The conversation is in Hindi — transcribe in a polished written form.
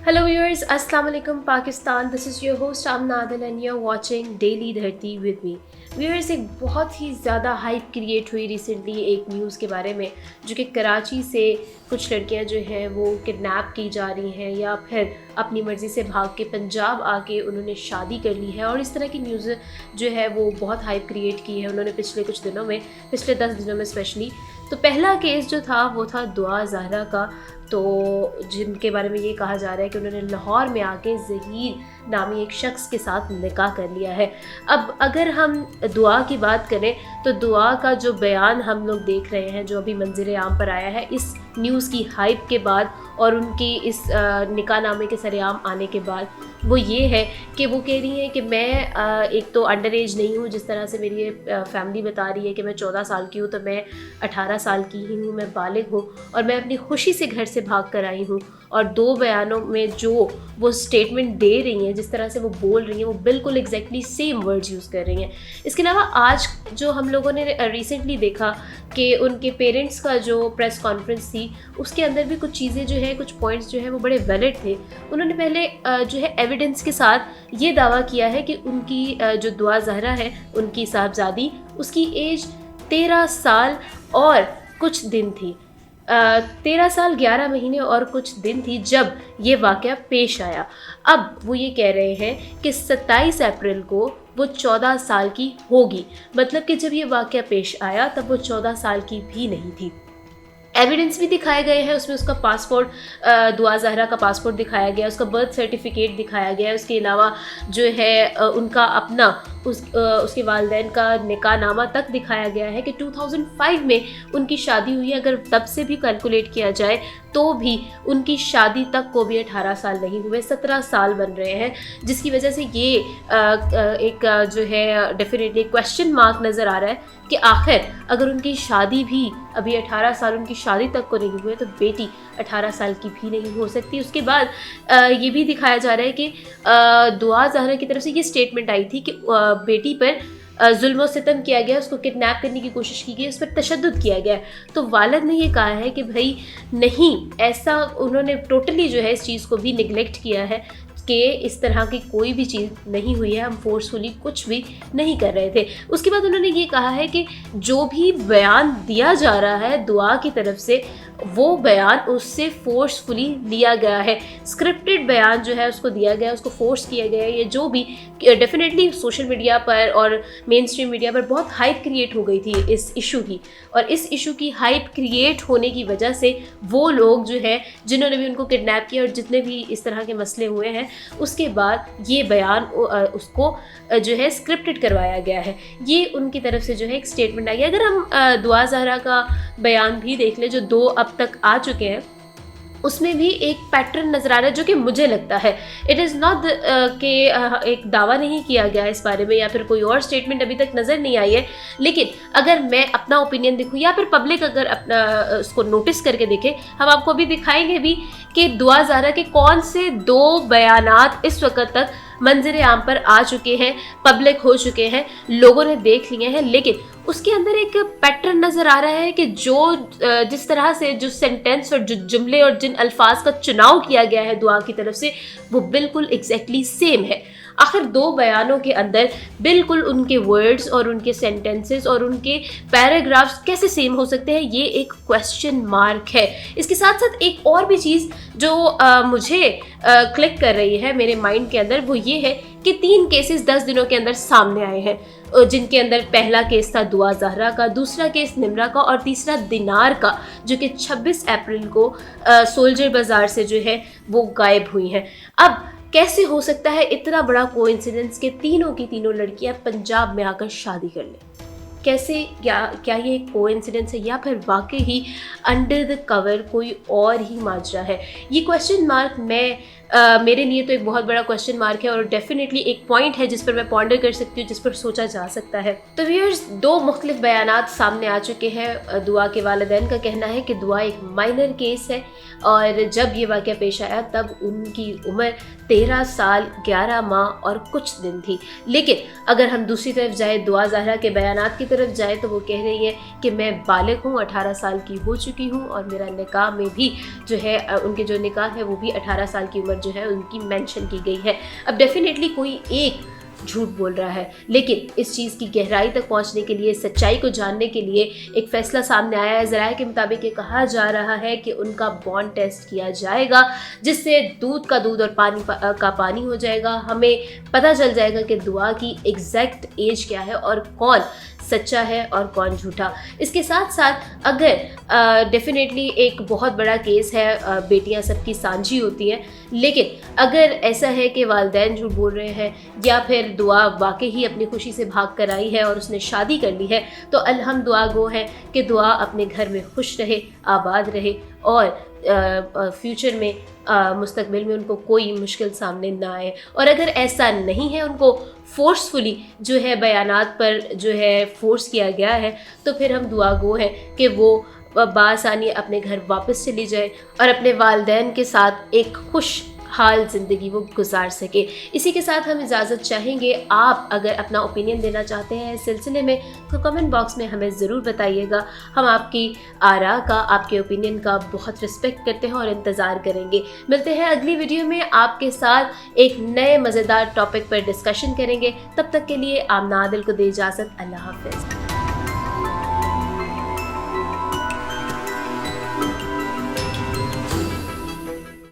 Hello viewers, Assalamu alaikum Pakistan. This is your host Amna Adil and you're watching Daily धरती with me. व्यूअर्स, एक बहुत ही ज़्यादा हाइप क्रिएट हुई रिसेंटली एक न्यूज़ के बारे में, जो कि कराची से कुछ लड़कियां जो हैं वो किडनैप की जा रही हैं या फिर अपनी मर्ज़ी से भाग के पंजाब आके उन्होंने शादी कर ली है। और इस तरह की न्यूज़ जो है वो बहुत हाइप क्रिएट की है उन्होंने पिछले कुछ दिनों में, पिछले 10 दिनों में स्पेशली। तो पहला केस जो था वो था दुआ ज़हरा का, तो जिनके बारे में ये कहा जा रहा है कि उन्होंने लाहौर में आके ज़हीर नामी एक शख्स के साथ निकाह कर लिया है। अब अगर हम दुआ की बात करें तो दुआ का जो बयान हम लोग देख रहे हैं, जो अभी मंज़िल आम पर आया है इस न्यूज़ की हाइप के बाद और उनकी इस निकाह नामे के सरेआम आने के बाद, वो ये है कि वो कह रही हैं कि मैं एक तो अंडर एज नहीं हूँ, जिस तरह से मेरी ये फैमिली बता रही है कि मैं 14 साल की हूँ, तो मैं 18 साल की ही हूँ, मैं बालिग हूँ और मैं अपनी खुशी से घर से भाग कर आई हूँ। और दो बयानों में जो वो स्टेटमेंट दे रही हैं, जिस तरह से वो बोल रही हैं, वो बिल्कुल एग्जैक्टली सेम वर्ड्स यूज़ कर रही हैं। इसके अलावा आज जो हम लोगों ने रिसेंटली देखा कि उनके पेरेंट्स का जो प्रेस कॉन्फ्रेंस थी, उसके अंदर भी कुछ चीज़ें जो है, कुछ पॉइंट्स जो है वो बड़े वैलिड थे। उन्होंने पहले जो है एविडेंस के साथ ये दावा किया है कि उनकी जो दुआ ज़हरा है, उनकी साहबजादी, उसकी एज 13 साल और कुछ दिन थी। 13 साल 11 महीने और कुछ दिन थी जब ये वाक़या पेश आया। अब वो ये कह रहे हैं कि 27 अप्रैल को वो 14 साल की होगी, मतलब कि जब ये वाक़या पेश आया तब वो 14 साल की भी नहीं थी। एविडेंस भी दिखाए गए हैं, उसमें उसका पासपोर्ट, दुआ ज़हरा का पासपोर्ट दिखाया गया, उसका बर्थ सर्टिफिकेट दिखाया गया। उसके अलावा जो है उनका अपना उसके वालिदैन का निकाह नामा तक दिखाया गया है कि 2005 में उनकी शादी हुई है। अगर तब से भी कैलकुलेट किया जाए तो भी उनकी शादी तक को भी 18 साल नहीं हुए, 17 साल बन रहे हैं, जिसकी वजह से ये एक जो है डेफिनेटली क्वेश्चन मार्क नज़र आ रहा है कि आखिर अगर उनकी शादी भी अभी 18 साल उनकी शादी तक को नहीं हुए तो बेटी 18 साल की भी नहीं हो सकती। उसके बाद ये भी दिखाया जा रहा है कि दुआ ज़हरा की तरफ से ये स्टेटमेंट आई थी कि बेटी पर जुल्म सितम किया गया, उसको किडनैप करने की कोशिश की गई, उस पर तशद्दुद किया गया। तो वालिद ने ये कहा है कि भाई नहीं, ऐसा उन्होंने टोटली जो है इस चीज़ को भी निगलेक्ट किया है कि इस तरह की कोई भी चीज़ नहीं हुई है, हम फोर्सफुली कुछ भी नहीं कर रहे थे। उसके बाद उन्होंने ये कहा है कि जो भी बयान दिया जा रहा है दुआ की तरफ से, वो बयान उससे फोर्सफुली लिया गया है, स्क्रिप्टेड बयान जो है उसको दिया गया, उसको फोर्स किया गया है। ये जो भी डेफिनेटली सोशल मीडिया पर और मेन स्ट्रीम मीडिया पर बहुत हाइप क्रिएट हो गई थी इस इशू की, और इस इशू की हाइप क्रिएट होने की वजह से वो लोग जो है जिन्होंने भी उनको किडनैप किया और जितने भी इस तरह के मसले हुए हैं, उसके बाद ये बयान उसको जो है स्क्रिप्टेड करवाया गया है। ये उनकी तरफ से जो है एक स्टेटमेंट आ गया। अगर हम दुआ ज़हरा का बयान भी देख लें जो 2 अब तक आ चुके हैं, उसमें भी एक पैटर्न नज़र आ रहा है जो कि मुझे लगता है, इट इज़ नॉट कि एक दावा नहीं किया गया इस बारे में या फिर कोई और स्टेटमेंट अभी तक नज़र नहीं आई है, लेकिन अगर मैं अपना ओपिनियन देखूँ या फिर पब्लिक अगर अपना उसको नोटिस करके देखे, हम आपको अभी दिखाएंगे भी कि दुआ ज़हरा के कौन से 2 बयानात इस वक्त तक मंज़िल आम पर आ चुके हैं, पब्लिक हो चुके हैं, लोगों ने देख लिए हैं, लेकिन उसके अंदर एक पैटर्न नज़र आ रहा है कि जिस तरह से जो सेंटेंस और जो जुमले और जिन अल्फाज का चुनाव किया गया है दुआ की तरफ से, वो बिल्कुल एग्जैक्टली सेम है। आखिर 2 बयानों के अंदर बिल्कुल उनके वर्ड्स और उनके सेंटेंसेस और उनके पैराग्राफ्स कैसे सेम हो सकते हैं, ये एक क्वेश्चन मार्क है। इसके साथ साथ एक और भी चीज़ जो मुझे क्लिक कर रही है मेरे माइंड के अंदर, वो ये है कि 3 केसेस 10 दिनों के अंदर सामने आए हैं, जिनके अंदर पहला केस था दुआ ज़हरा का, दूसरा केस निम्रा का और तीसरा दिनार का, जो कि 26 अप्रैल को सोल्जर बाज़ार से जो है वो गायब हुई हैं। अब कैसे हो सकता है इतना बड़ा कोइंसिडेंस कि तीनों की तीनों लड़कियां पंजाब में आकर शादी कर लें? कैसे, क्या ये कोइंसिडेंस है या फिर वाकई ही अंडर द कवर कोई और ही माजरा है? ये क्वेश्चन मार्क मेरे लिए तो एक बहुत बड़ा क्वेश्चन मार्क है और डेफिनेटली एक पॉइंट है जिस पर मैं पॉन्डर कर सकती हूँ, जिस पर सोचा जा सकता है। तो व्यूअर्स, 2 मुख्तलिफ बयानात सामने आ चुके हैं। दुआ के वालिदैन का कहना है कि दुआ एक माइनर केस है और जब ये वाक़या पेश आया तब उनकी उम्र 13 साल 11 माह और कुछ दिन थी। लेकिन अगर हम दूसरी तरफ जाए, दुआ ज़हरा के बयानात की तरफ जाए, तो वो कह रही है कि मैं बालिग हूँ, 18 साल की हो चुकी हूँ और मेरा निकाह में भी जो है उनके जो निकाह है वो भी 18 साल की उम्र जो है उनकी मेंशन की गई है। अब डेफिनेटली कोई एक झूठ बोल रहा है, लेकिन इस चीज़ की गहराई तक पहुंचने के लिए, सच्चाई को जानने के लिए एक फैसला सामने आया है। ज़राए के मुताबिक ये कहा जा रहा है कि उनका बॉन्ड टेस्ट किया जाएगा, जिससे दूध का दूध और पानी का पानी हो जाएगा। हमें पता चल जाएगा कि दुआ की एग्जैक्ट एज क्या है और कौन सच्चा है और कौन झूठा। इसके साथ साथ अगर डेफिनेटली एक बहुत बड़ा केस है, बेटियां सबकी सांझी होती हैं, लेकिन अगर ऐसा है कि वालिदैन झूठ बोल रहे हैं या फिर दुआ वाकई ही अपनी खुशी से भाग कर आई है और उसने शादी कर ली है, तो हम दुआ गो है कि दुआ अपने घर में खुश रहे, आबाद रहे और फ्यूचर में मुस्तकबिल में उनको कोई मुश्किल सामने ना आए। और अगर ऐसा नहीं है, उनको फोर्सफुली जो है बयानात पर जो है फोर्स किया गया है, तो फिर हम दुआ गो हैं कि वो बासानी अपने घर वापस चली जाए और अपने वालिदैन के साथ एक खुश हाल ज़िंदगी वो गुजार सके। इसी के साथ हम इजाज़त चाहेंगे। आप अगर अपना ओपिनियन देना चाहते हैं इस सिलसिले में तो कमेंट बॉक्स में हमें ज़रूर बताइएगा। हम आपकी आरा का, आपके ओपिनियन का बहुत रिस्पेक्ट करते हैं और इंतज़ार करेंगे। मिलते हैं अगली वीडियो में, आपके साथ एक नए मज़ेदार टॉपिक पर डिस्कशन करेंगे। तब तक के लिए आमना आदिल को दे इजाज़त। अल्लाह हाफ़िज़।